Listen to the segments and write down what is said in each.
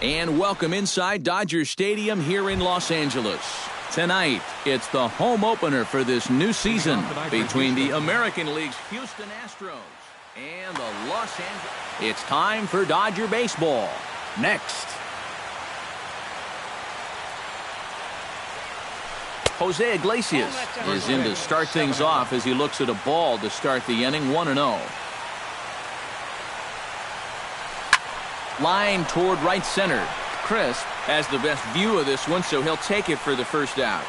And welcome inside Dodger Stadium here in Los Angeles. Tonight, it's the home opener for this new season between the American League's Houston Astros and the Los Angeles. It's time for Dodger baseball. Next. Jose Iglesias is in to start things off as he looks at a ball to start the inning 1-0. Line toward right center. Chris has the best view of this one, so he'll take it for the first out.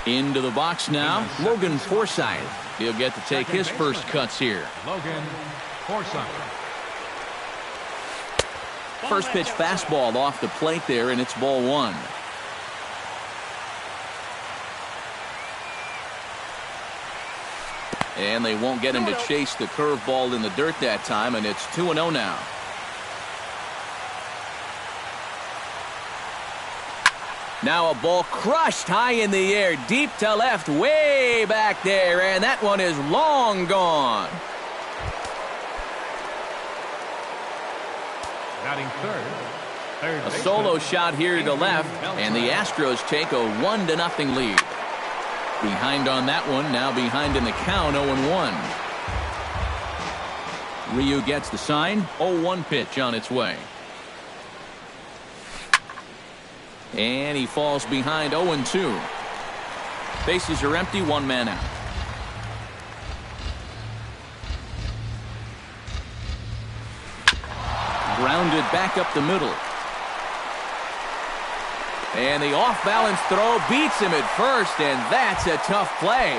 Into the box now, Logan Forsythe. He'll get to take his first cuts here. Logan Forsythe. First pitch fastball off the plate there, and it's ball one. And they won't get him to chase the curveball in the dirt that time, and it's 2-0 now. Now a ball crushed high in the air, deep to left, way back there, and that one is long gone. Batting third. A solo shot here to left, and the Astros take a 1-0 lead. Behind on that one, now behind in the count, 0-1. Ryu gets the sign, 0-1 pitch on its way. And he falls behind 0-2. Bases are empty, one man out. Grounded back up the middle. And the off-balance throw beats him at first, and that's a tough play.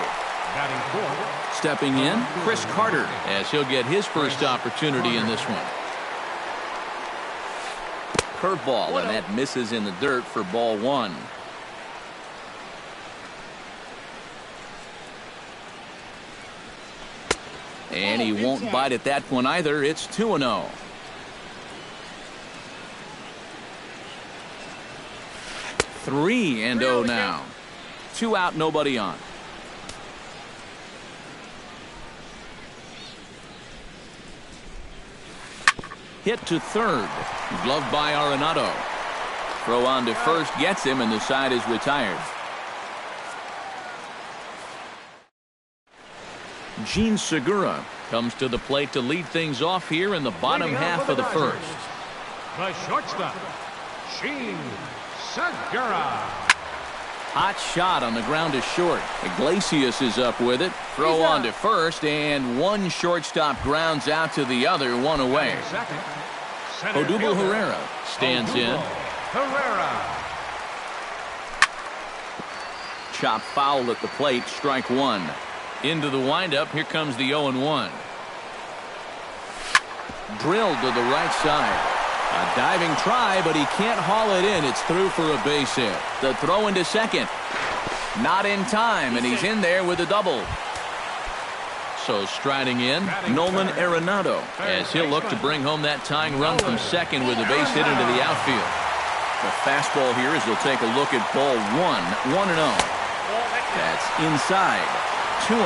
Batting fourth. Stepping in, Chris Carter, as he'll get his first opportunity in this one. Curveball, and that misses in the dirt for ball one. And he won't bite at that one either. It's 2-0. Three and 0 now. 2 out, nobody on. Hit to third. Gloved by Arenado. Throw on to first gets him, and the side is retired. Gene Segura comes to the plate to lead things off here in the bottom half of the first. The shortstop, Gene Segura. Hot shot on the ground is short. Iglesias is up with it. Throw on to first, and one shortstop grounds out to the other, one away. Odubel Herrera stands in. Herrera. Chop foul at the plate, strike one. Into the windup, here comes the 0-1. Drilled to the right side. A diving try, but he can't haul it in. It's through for a base hit. The throw into second. Not in time, and he's in there with a double. So striding in, Nolan Arenado, as he'll look to bring home that tying run from second with a base hit into the outfield. The fastball here as he'll take a look at ball one, 1-0. That's inside, 2-0.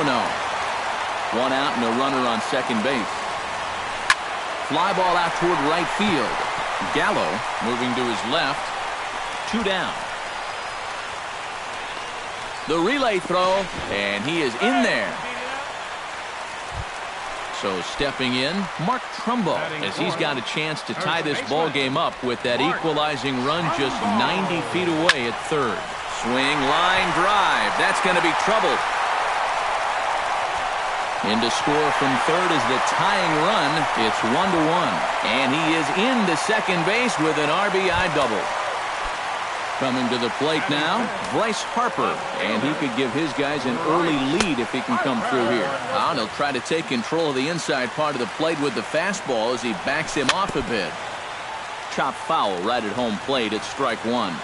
One out and a runner on second base. Fly ball out toward right field. Gallo moving to his left. 2 down. The relay throw, and he is in there. So stepping in, Mark Trumbo, as he's got a chance to tie this ball game up with that equalizing run just 90 feet away at third. Swing, line drive. That's going to be trouble. In to score from third is the tying run. It's 1-1. And he is into second base with an RBI double. Coming to the plate now, Bryce Harper. And he could give his guys an early lead if he can come through here. And he'll try to take control of the inside part of the plate with the fastball as he backs him off a bit. Chop foul right at home plate. It's strike one.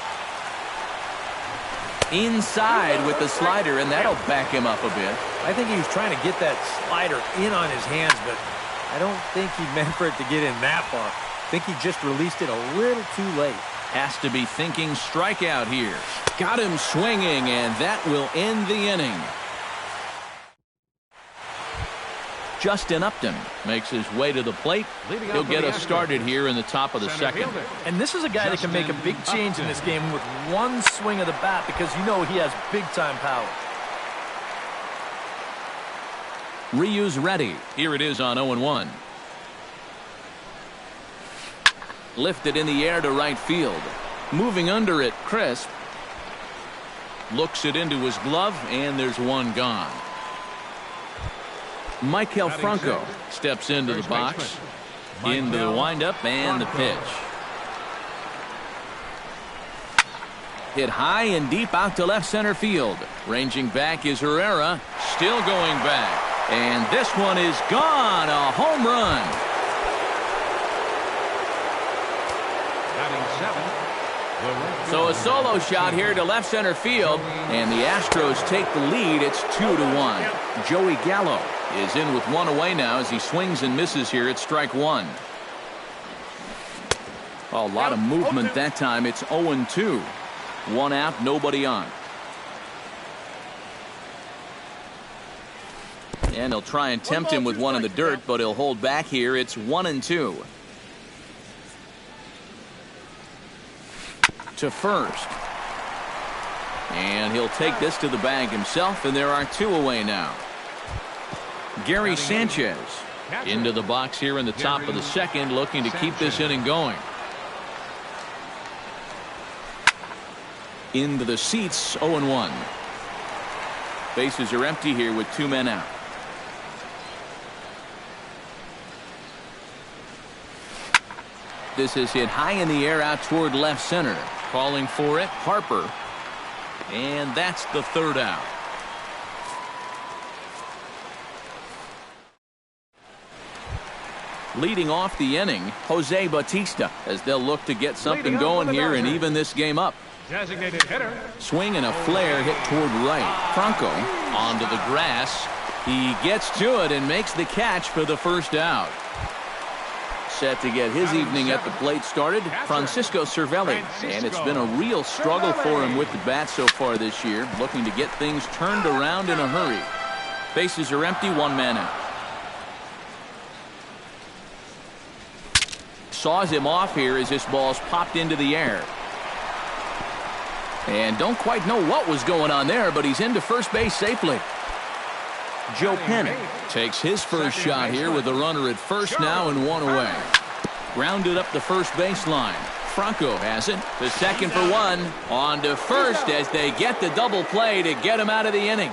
Inside with the slider, and that'll back him up a bit. I think he was trying to get that slider in on his hands, but I don't think he meant for it to get in that far. I think he just released it a little too late. Has to be thinking strikeout here. Got him swinging, and that will end the inning. Justin Upton makes his way to the plate. He'll get us started here in the top of the second. And this is a guy that can make a big change in this game with one swing of the bat because you know he has big-time power. Ryu's ready. Here it is on 0-1. Lifted in the air to right field. Moving under it, crisp. Looks it into his glove, and there's one gone. Michael Franco steps into the box. Into the windup and the pitch. Hit high and deep out to left center field. Ranging back is Herrera. Still going back. And this one is gone. A home run. So a solo shot here to left center field, and the Astros take the lead. It's 2-1. Joey Gallo is in with one away now as he swings and misses here at strike one. A lot of movement that time. It's 0-2. One out, nobody on. And he'll try and tempt him with one in the dirt, but he'll hold back here. It's 1-2. To first. And he'll take this to the bag himself, and there are two away now. Gary Sanchez into the box here in the top of the second, looking to keep this inning going. Into the seats, 0-1. Bases are empty here with two men out. This is hit high in the air out toward left center. Calling for it, Harper. And that's the third out. Leading off the inning, Jose Bautista, as they'll look to get something going here and even this game up. Designated hitter. Swing and a flare hit toward right. Franco onto the grass. He gets to it and makes the catch for the first out. Set to get his evening at the plate started, Francisco Cervelli. And it's been a real struggle for him with the bat so far this year, looking to get things turned around in a hurry. Bases are empty, one man out. Saws him off here as this ball's popped into the air. And don't quite know what was going on there, but he's into first base safely. Joe Penn takes his first shot here with a runner at first now and one away. Grounded up the first baseline. Franco has it. The second for one. On to first as they get the double play to get him out of the inning.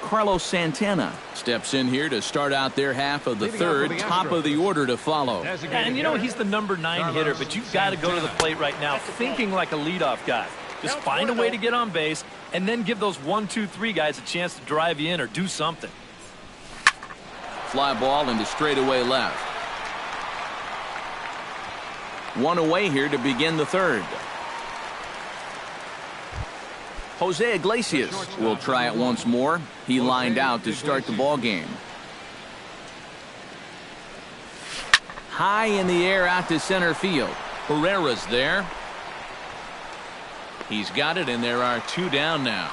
Carlos Santana steps in here to start out their half of the third. Top of the order to follow. And you know he's the number 9 hitter, but you've got to go to the plate right now thinking like a leadoff guy. Just find a way to get on base and then give those 1, 2, 3 guys a chance to drive you in or do something. Fly ball into straightaway left. One away here to begin the third. Jose Iglesias will try it once more. He lined out to start the ball game. High in the air out to center field. Herrera's there. He's got it, and there are two down now.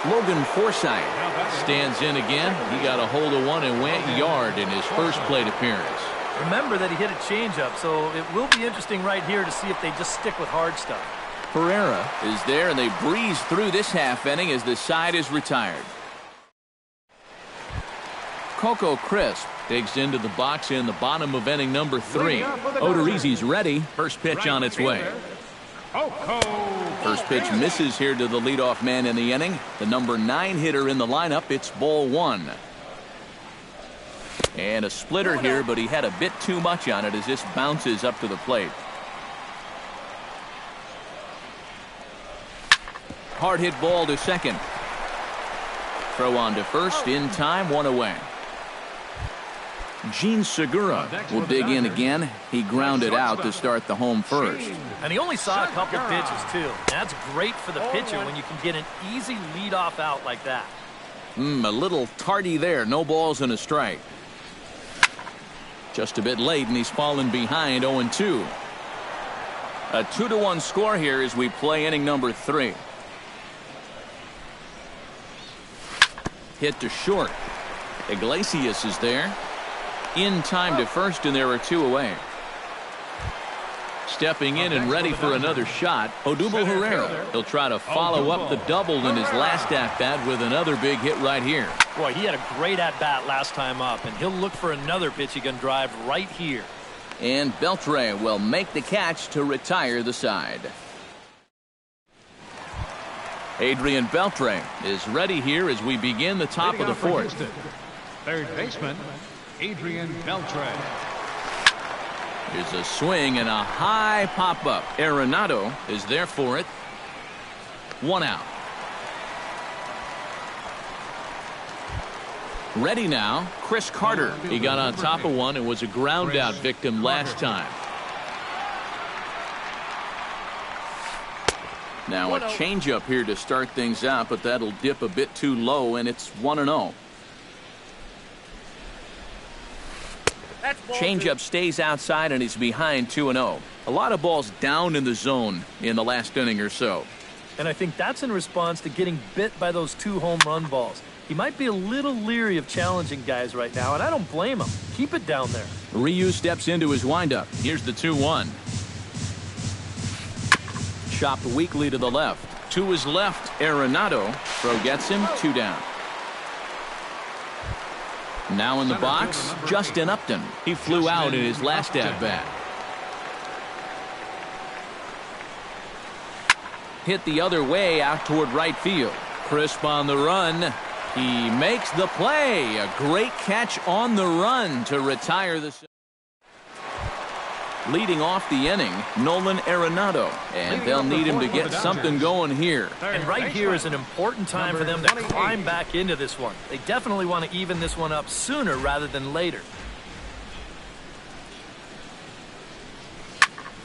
Logan Forsythe stands in again. He got a hold of one and went yard in his first plate appearance. Remember that he hit a changeup, so it will be interesting right here to see if they just stick with hard stuff. Herrera is there, and they breeze through this half inning as the side is retired. Coco Crisp digs into the box in the bottom of inning number 3. Odorizzi's ready. First pitch on its way. First pitch misses here to the leadoff man in the inning. The number 9 hitter in the lineup. It's ball 1. And a splitter here, but he had a bit too much on it as this bounces up to the plate. Hard hit ball to second. Throw on to first in time, one away. Gene Segura will dig in again. He grounded out to start the home first. And he only saw a couple pitches too. That's great for the pitcher when you can get an easy leadoff out like that. A little tardy there. No balls and a strike. Just a bit late, and he's fallen behind 0-2. A 2-1 score here as we play inning number 3. Hit to short. Iglesias is there. In time to first, and there are 2 away. Stepping in and ready for another shot, Odubel Herrera. He'll try to follow up the double in his last at-bat with another big hit right here. Boy, he had a great at-bat last time up, and he'll look for another pitch he can drive right here. And Beltre will make the catch to retire the side. Adrian Beltre is ready here as we begin the top of the 4th. Third baseman, Adrian Beltre. Here's a swing and a high pop-up. Arenado is there for it. 1 out. Ready now, Chris Carter. He got on top of one and was a ground out victim last time. Now a changeup here to start things out, but that'll dip a bit too low, and it's 1-0. Changeup stays outside, and he's behind 2-0. A lot of balls down in the zone in the last inning or so. And I think that's in response to getting bit by those 2 home run balls. He might be a little leery of challenging guys right now, and I don't blame him. Keep it down there. Ryu steps into his windup. Here's the 2-1. Chopped weakly to the left. To his left, Arenado. Throw gets him, 2 down. Now in the box, Justin Upton. He flew out in his last at-bat. Hit the other way out toward right field. Crisp on the run. He makes the play. A great catch on the run to retire the... Leading off the inning, Nolan Arenado. And they'll need him to get something going here. And right here is an important time for them to climb back into this one. They definitely want to even this one up sooner rather than later.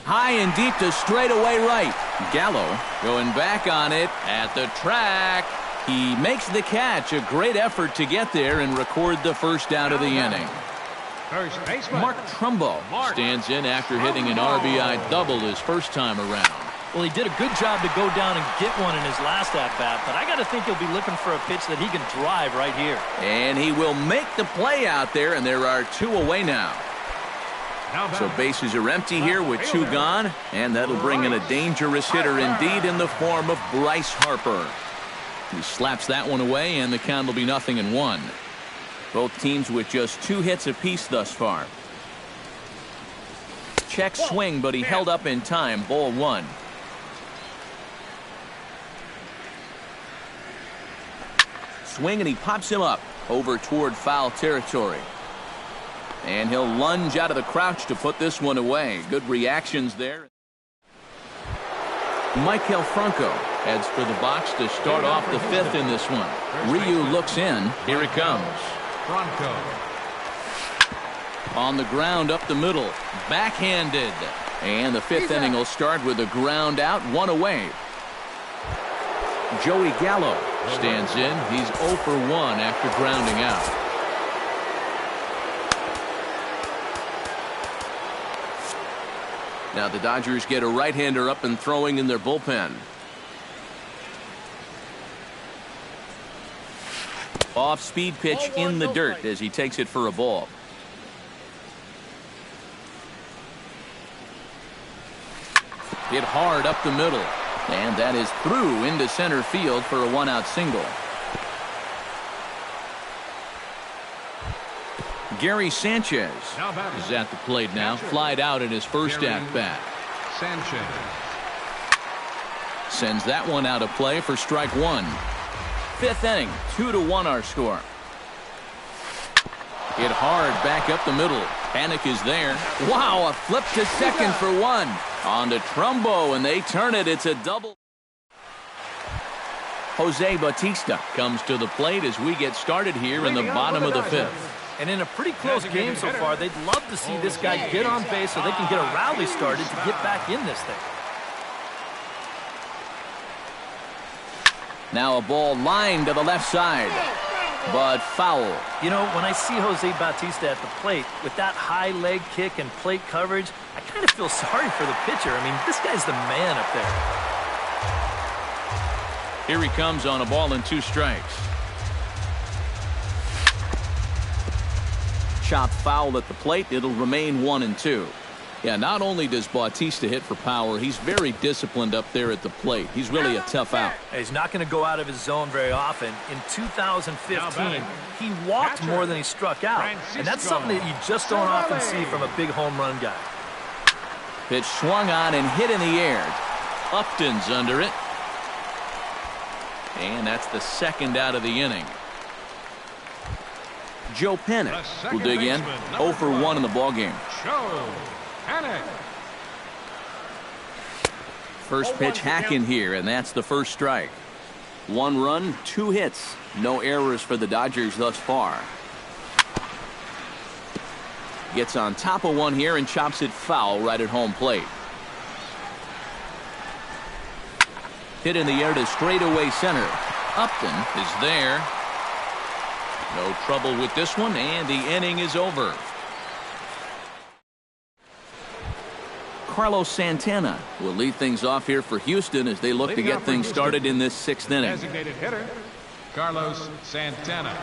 High and deep to straightaway right. Gallo going back on it at the track. He makes the catch. A great effort to get there and record the first out of the inning. First baseman, Mark Trumbo stands in after hitting an RBI double his first time around. Well, he did a good job to go down and get one in his last at-bat, but I got to think he'll be looking for a pitch that he can drive right here. And he will make the play out there, and there are 2 away now. So bases are empty here with 2 gone, and that'll bring in a dangerous hitter indeed in the form of Bryce Harper. He slaps that one away, and the count will be 0-1. Both teams with just 2 hits apiece thus far. Check swing, but he held up in time. Ball 1. Swing, and he pops him up over toward foul territory. And he'll lunge out of the crouch to put this one away. Good reactions there. Michael Franco heads for the box to start off the 5th in this one. Ryu looks in. Here it comes. Franco. On the ground up the middle. Backhanded. And the 5th inning will start with a ground out, 1 away. Joey Gallo stands in. He's 0 for 1 after grounding out. Now the Dodgers get a right-hander up and throwing in their bullpen. Off-speed pitch in the dirt as he takes it for a ball. Hit hard up the middle. And that is through into center field for a 1-out single. Gary Sanchez is at the plate now. Flied out in his first at-bat. Sanchez sends that one out of play for strike 1. 5th inning, 2-1 our score. Hit hard back up the middle. Panic is there. Wow, a flip to second for 1. On to Trumbo, and they turn it. It's a double. Jose Bautista comes to the plate as we get started here in the bottom of the 5th. And in a pretty close game so far, they'd love to see this guy get on base so they can get a rally started to get back in this thing. Now a ball lined to the left side, but foul. You know, when I see Jose Bautista at the plate with that high leg kick and plate coverage, I kind of feel sorry for the pitcher. I mean, this guy's the man up there. Here he comes on a ball and 2 strikes. chopped foul at the plate. It'll remain 1-2. Yeah, not only does Bautista hit for power, he's very disciplined up there at the plate. He's really a tough out. He's not going to go out of his zone very often. In 2015, he walked more than he struck out. And that's something that you just don't often see from a big home run guy. Pitch swung on and hit in the air. Upton's under it. And that's the second out of the inning. Joe Panic will dig in. 0 for 1 in the ballgame. First pitch hacking here, and that's the first strike. 1 run, 2 hits. No errors for the Dodgers thus far. Gets on top of one here and chops it foul right at home plate. Hit in the air to straightaway center. Upton is there. No trouble with this one, and the inning is over. Carlos Santana will lead things off here for Houston as they look to get things started in this 6th inning. Designated hitter, Carlos Santana.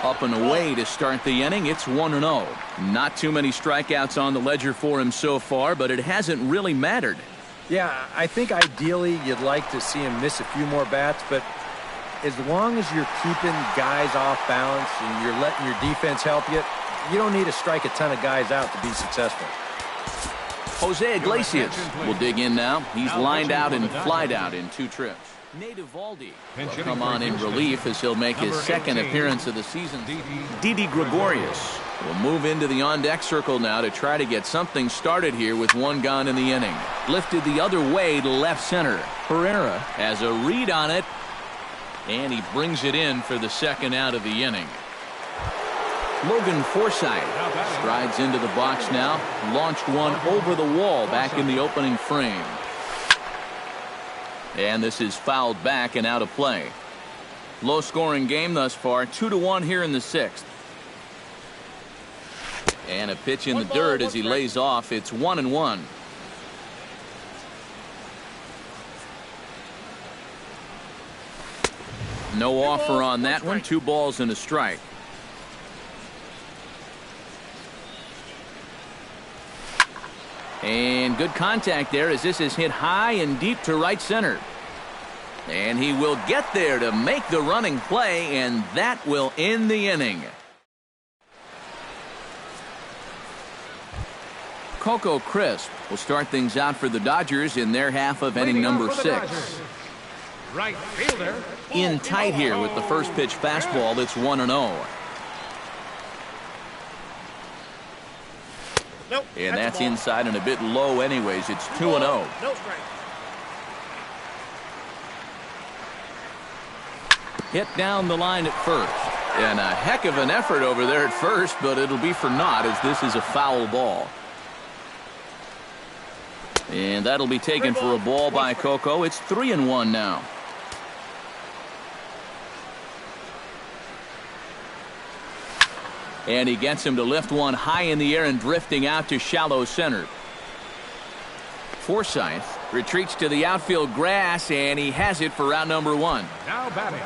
Up and away to start the inning. It's 1-0. Not too many strikeouts on the ledger for him so far, but it hasn't really mattered. Yeah, I think ideally you'd like to see him miss a few more bats, but as long as you're keeping guys off balance and you're letting your defense help you, you don't need to strike a ton of guys out to be successful. Jose Iglesias will dig in now. He's lined out and flied out in 2 trips. Nate Eovaldi will come on in relief as he'll make his second appearance of the season. Didi Gregorius will move into the on-deck circle now to try to get something started here with 1 gone in the inning. Lifted the other way to left center. Herrera has a read on it, and he brings it in for the second out of the inning. Logan Forsythe strides into the box now. Launched one over the wall back in the opening frame. And this is fouled back and out of play. Low-scoring game thus far. 2-1 here in the 6th. And a pitch in the dirt as he lays off. It's 1-1. No offer on that one. 2 balls and a strike. And good contact there as this is hit high and deep to right center. And he will get there to make the running play, and that will end the inning. Coco Crisp will start things out for the Dodgers in their half of inning number 6. Right fielder. In tight here with the first pitch fastball. It's 1-0. Nope, and that's inside and a bit low anyways. It's 2-0. No strike. Hit down the line at first. And a heck of an effort over there at first, but it'll be for naught as this is a foul ball. And that'll be taken for a ball by Coco. It's 3-1 now. And he gets him to lift one high in the air and drifting out to shallow center. Forsythe retreats to the outfield grass, and he has it for round number 1. Now batting.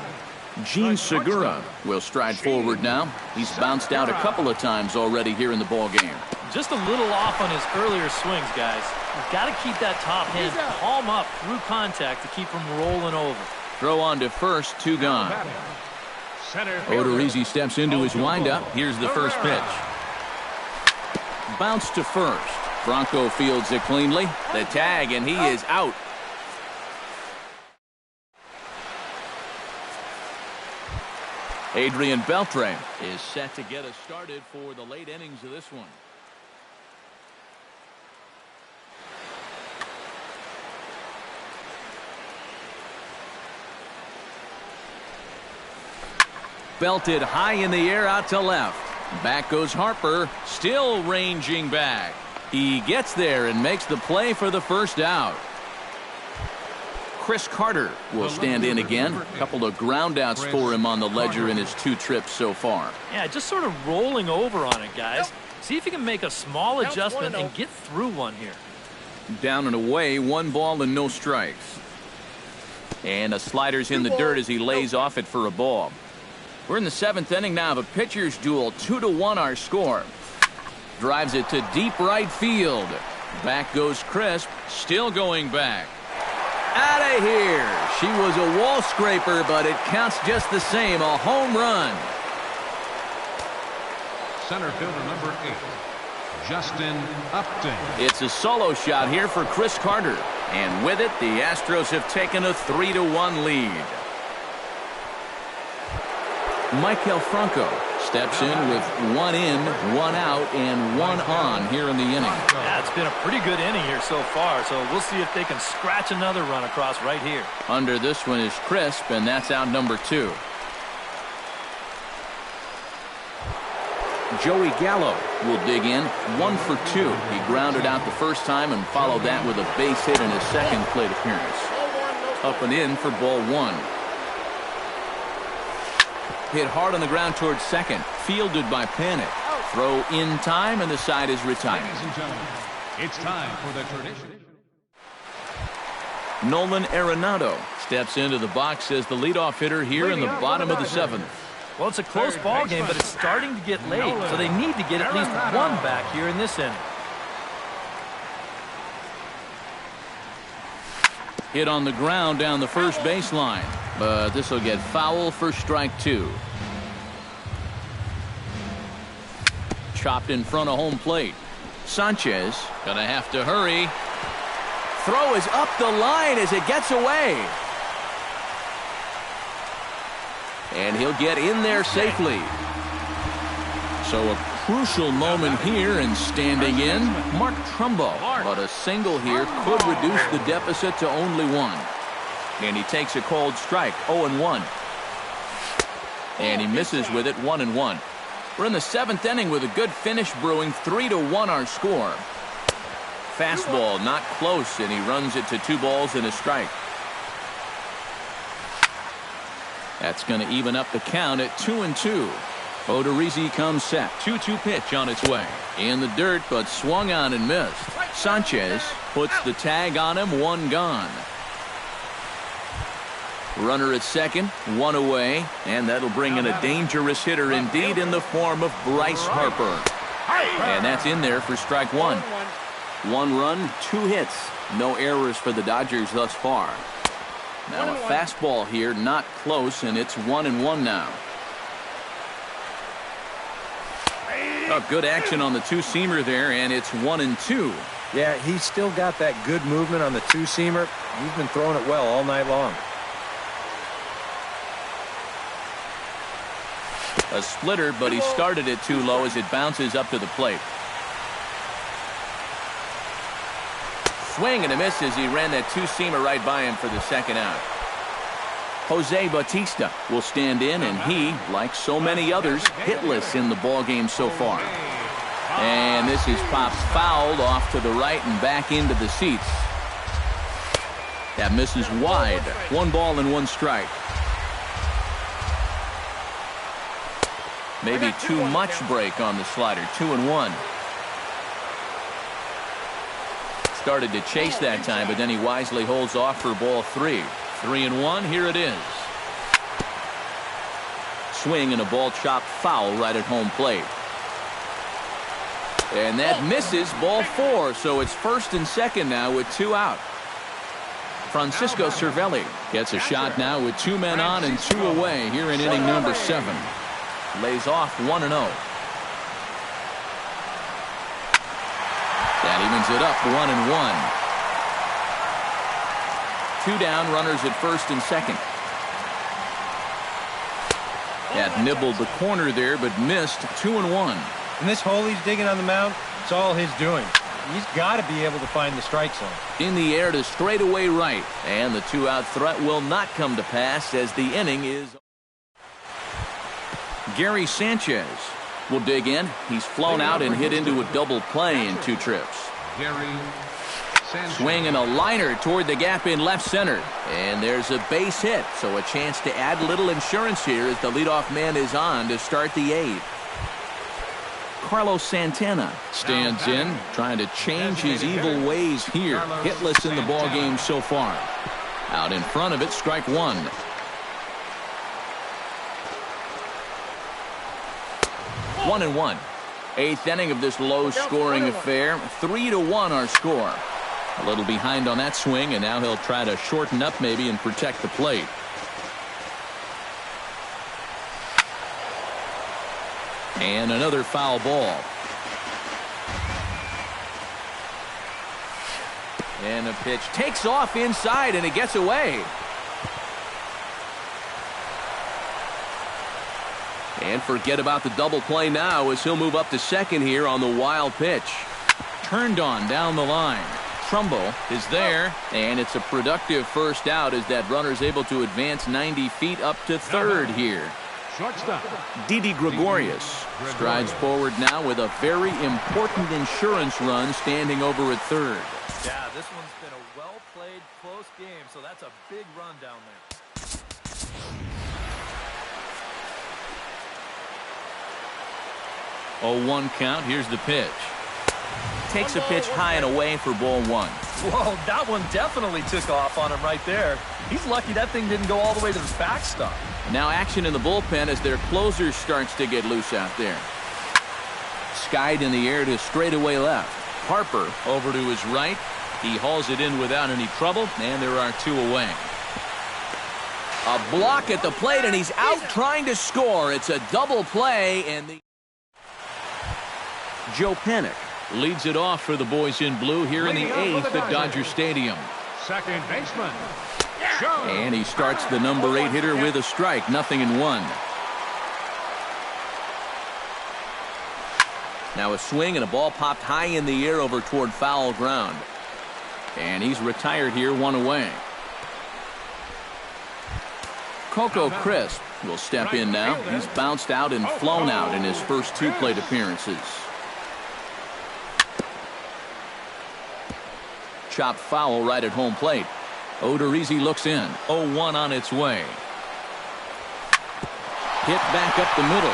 Gene Segura will stride forward now. He's bounced out a couple of times already here in the ball game. Just a little off on his earlier swings, guys. You've got to keep that top hand palm up through contact to keep him rolling over. Throw on to first, 2 gone. Odorizzi steps into his windup. Here's the first pitch. Bounce to first. Bronco fields it cleanly. The tag, and he is out. Adrian Beltre is set to get us started for the late innings of this one. Belted high in the air out to left. Back goes Harper, still ranging back. He gets there and makes the play for the first out. Chris Carter will stand in again. A couple of groundouts for him on the ledger in his 2 trips so far. Yeah, just sort of rolling over on it, guys. See if you can make a small adjustment and get through one here. Down and away, 1 ball and no strikes. And a slider's in the dirt as he lays off it for a ball. We're in the 7th inning now of a pitcher's duel. 2-1 our score. Drives it to deep right field. Back goes Crisp. Still going back. Out of here. She was a wall scraper, but it counts just the same. A home run. Center fielder number 8, Justin Upton. It's a solo shot here for Chris Carter. And with it, the Astros have taken a 3-1 lead. Michael Franco steps in with 1 in, 1 out, and 1 on here in the inning. Yeah, it's been a pretty good inning here so far, so we'll see if they can scratch another run across right here. Under this one is Crisp, and that's out number 2. Joey Gallo will dig in, 1 for 2. He grounded out the first time and followed that with a base hit in his second plate appearance. Up and in for ball 1. Hit hard on the ground towards second. Fielded by Panic. Throw in time, and the side is retired. Ladies and gentlemen, it's time for the tradition. Nolan Arenado steps into the box as the leadoff hitter here in the bottom of the 7th. Well, it's a close ball game, but it's starting to get late, so they need to get at least 1 back here in this inning. Hit on the ground down the first baseline, but this will get foul for strike 2. Chopped in front of home plate. Sanchez gonna have to hurry. Throw is up the line as it gets away. And he'll get in there safely. So a crucial moment here, and standing in, Mark Trumbo. But a single here could reduce the deficit to only 1. And he takes a cold strike, 0-1. And he misses with it, 1-1. We're in the 7th inning with a good finish brewing, 3-1 our score. Fastball not close, and he runs it to 2 balls and a strike. That's going to even up the count at 2-2. Odorizzi comes set. 2-2 pitch on its way. In the dirt, but swung on and missed. Sanchez puts the tag on him, 1 gone. Runner at second, 1 away, and that'll bring in a dangerous hitter indeed in the form of Bryce Harper. And that's in there for strike 1. 1 run, 2 hits. No errors for the Dodgers thus far. Now a fastball here, not close, and it's 1-1 now. Oh, good action on the 2-seamer there, and it's 1-2. Yeah, he's still got that good movement on the 2-seamer. He's been throwing it well all night long. A splitter, but he started it too low as it bounces up to the plate. Swing and a miss as he ran that 2-seamer right by him for the second out. Jose Bautista will stand in, and he, like so many others, hitless in the ballgame so far. And this is popped fouled off to the right and back into the seats. That misses wide. 1 ball and 1 strike. Maybe too much break on the slider. 2-1. Started to chase that time, but then he wisely holds off for ball 3. 3-1. Here it is. Swing and a ball chopped foul right at home plate. And that misses, ball 4. So it's first and second now with 2 out. Francisco Cervelli gets a shot now with 2 men on and 2 away here in inning number 7. Lays off 1-0. That evens it up 1-1. 2 down, runners at first and second. That nibbled the corner there, but missed. 2-1. And this hole he's digging on the mound, it's all his doing. He's got to be able to find the strike zone. In the air to straightaway right. And the 2-out threat will not come to pass as the inning is. Gary Sanchez will dig in. He's flown out and hit into a double play in 2 trips. Gary Sanchez. Swing and a liner toward the gap in left center. And there's a base hit, so a chance to add little insurance here as the leadoff man is on to start the 8th. Carlos Santana stands in, trying to change his evil ways here. Hitless in the ballgame so far. Out in front of it, strike 1. 1-1. Eighth inning of this low-scoring affair. 3-1 our score. A little behind on that swing, and now he'll try to shorten up maybe and protect the plate. And another foul ball. And the pitch takes off inside, and it gets away. And forget about the double play now as he'll move up to second here on the wild pitch. Turned on down the line. Trumbo is there, and it's a productive first out as that runner's able to advance 90 feet up to third here. Shortstop. Didi Gregorius strides forward now with a very important insurance run standing over at third. Yeah, this one's been a well-played, close game, so that's a big run down there. 0-1 count. Here's the pitch. Takes a pitch high and away for ball one. Whoa, that one definitely took off on him right there. He's lucky that thing didn't go all the way to the backstop. Now action in the bullpen as their closer starts to get loose out there. Skied in the air to straightaway left. Harper over to his right. He hauls it in without any trouble, and there are two away. A block at the plate, and he's out trying to score. It's a double play, and Joe Panik leads it off for the boys in blue here in the eighth at Dodger Stadium. Second baseman. And he starts the number 8 hitter with a strike, 0-1. Now a swing and a ball popped high in the air over toward foul ground. And he's retired here, one away. Coco Crisp will step in now. He's bounced out and flown out in his first 2 plate appearances. Chopped foul right at home plate. Odorizzi looks in. 0-1 on its way. Hit back up the middle.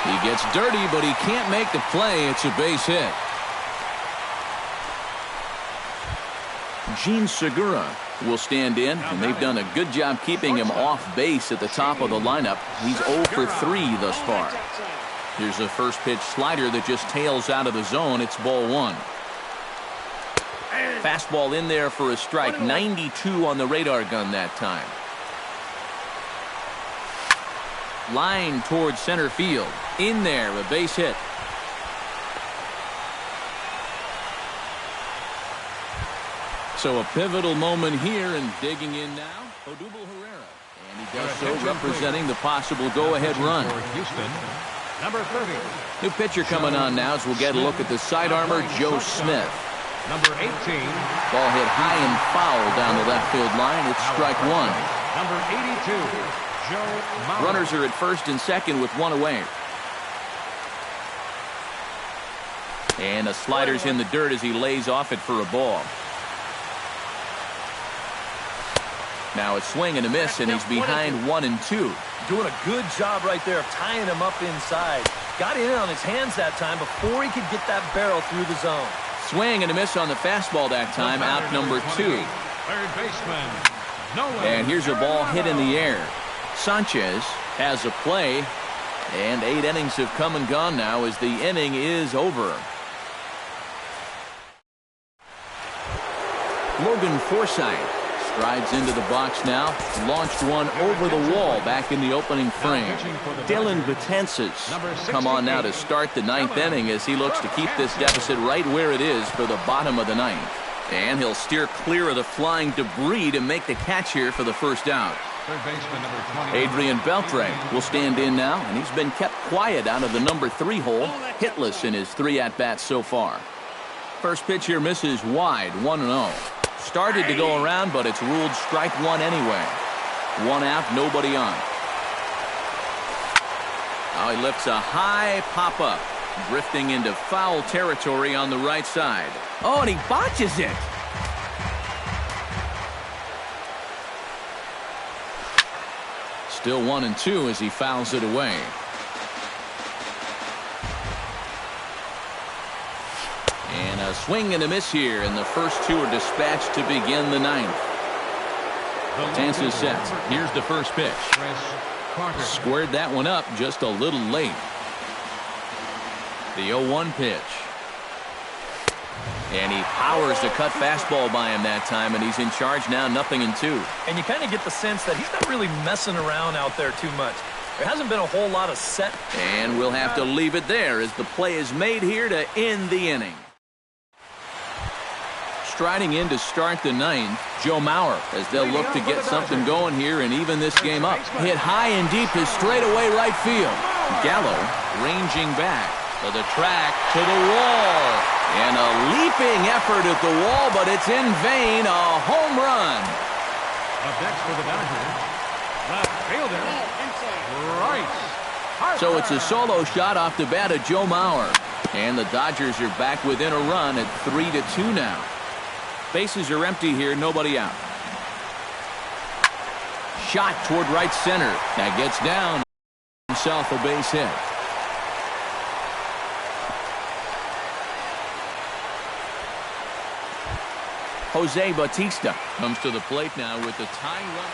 He gets dirty, but he can't make the play. It's a base hit. Gene Segura will stand in, and they've done a good job keeping him off base at the top of the lineup. He's 0 for 3 thus far. Here's a first pitch slider that just tails out of the zone. It's ball one. Fastball in there for a strike. 92 on the radar gun that time. Line towards center field. In there, a base hit. So a pivotal moment here, and digging in now, Odubel Herrera. And he does so representing the possible go-ahead run. Houston, number 30. New pitcher coming on now as we'll get a look at the side armor, Joe Smith. Number 18. Ball hit high and foul down the left field line. It's strike one. Number 82, Joe Mauer. Runners are at first and second with one away. And a slider's in the dirt as he lays off it for a ball. Now a swing and a miss, and he's behind 1-2. Doing a good job right there of tying him up inside. Got in on his hands that time before he could get that barrel through the zone. Swing and a miss on the fastball that time, out number 2. Third baseman. And here's a ball hit in the air. Sanchez has a play, and 8 innings have come and gone now as the inning is over. Logan Forsythe strides into the box now. Launched one over the wall back in the opening frame. Dylan Betances come on now to start the 9th inning as he looks to keep this deficit right where it is for the bottom of the 9th. And he'll steer clear of the flying debris to make the catch here for the first out. Third baseman, number 20. Adrian Beltre will stand in now, and he's been kept quiet out of the number 3 hole, hitless in his 3 at-bats so far. First pitch here misses wide, 1-0. Started to go around, but it's ruled strike one anyway. 1 out, nobody on. Now he lifts a high pop-up, drifting into foul territory on the right side. Oh, and he botches it. Still 1-2 as he fouls it away. And a swing and a miss here, and the first 2 are dispatched to begin the 9th. Betances sets. Here's the first pitch. Squared that one up just a little late. The 0-1 pitch. And he powers the cut fastball by him that time, and he's in charge now, 0-2. And you kind of get the sense that he's not really messing around out there too much. There hasn't been a whole lot of set. And we'll have to leave it there as the play is made here to end the inning. Striding in to start the ninth, Joe Mauer, as they'll look to get something going here and even this game up. Hit high and deep to straightaway right field. Gallo ranging back to the track, to the wall. And a leaping effort at the wall, but it's in vain. A home run. Up next for the Dodgers, left fielder, Rice. So it's a solo shot off the bat of Joe Mauer. And the Dodgers are back within a run at 3-2 now. Bases are empty here, nobody out. Shot toward right center. That gets down. Himself a base hit. Jose Bautista comes to the plate now with the tying run.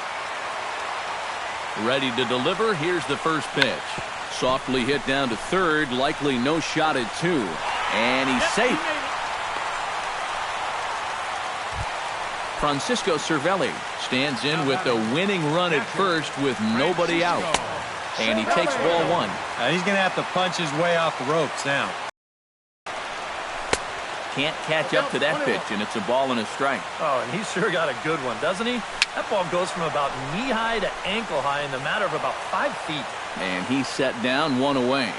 Ready to deliver. Here's the first pitch. Softly hit down to third. Likely no shot at two. And he's safe. Francisco Cervelli stands in with the winning run at first with nobody out. And he takes ball one. He's going to have to punch his way off the ropes now. Can't catch up to that pitch, and it's a ball and a strike. Oh, and he's sure got a good one, doesn't he? That ball goes from about knee-high to ankle-high in the matter of about 5 feet. And he's set down, one away.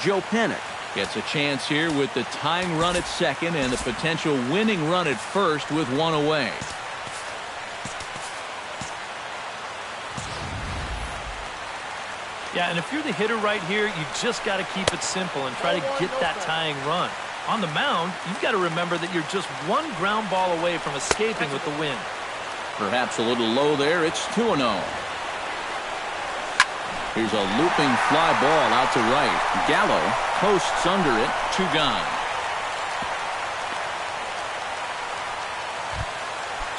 Joe Pennock gets a chance here with the tying run at second and the potential winning run at first with one away. Yeah, and if you're the hitter right here, you just got to keep it simple and try to get that tying run. On the mound, you've got to remember that you're just one ground ball away from escaping with the win. Perhaps a little low there. It's 2-0. Here's a looping fly ball out to right. Gallo posts under it. 2 gone.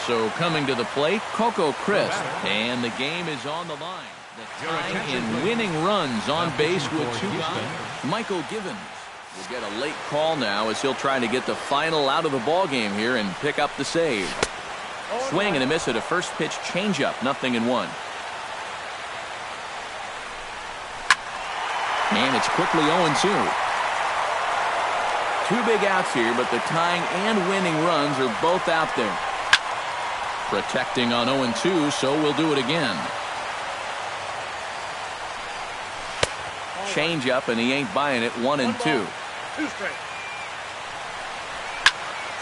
So coming to the plate, Coco Crisp. And the game is on the line. The tying and winning runs on base with 2 gone. Michael Givens will get a late call now as he'll try to get the final out of the ball game here and pick up the save. Swing and a miss at a first pitch changeup. 0-1. And it's quickly 0-2. 2 big outs here, but the tying and winning runs are both out there. Protecting on 0-2, so we'll do it again. Change up, and he ain't buying it. 1-2. 2 straight.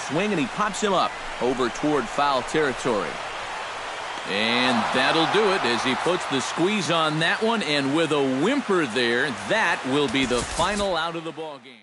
Swing, and he pops him up over toward foul territory. And that'll do it as he puts the squeeze on that one, and with a whimper there, that will be the final out of the ball game.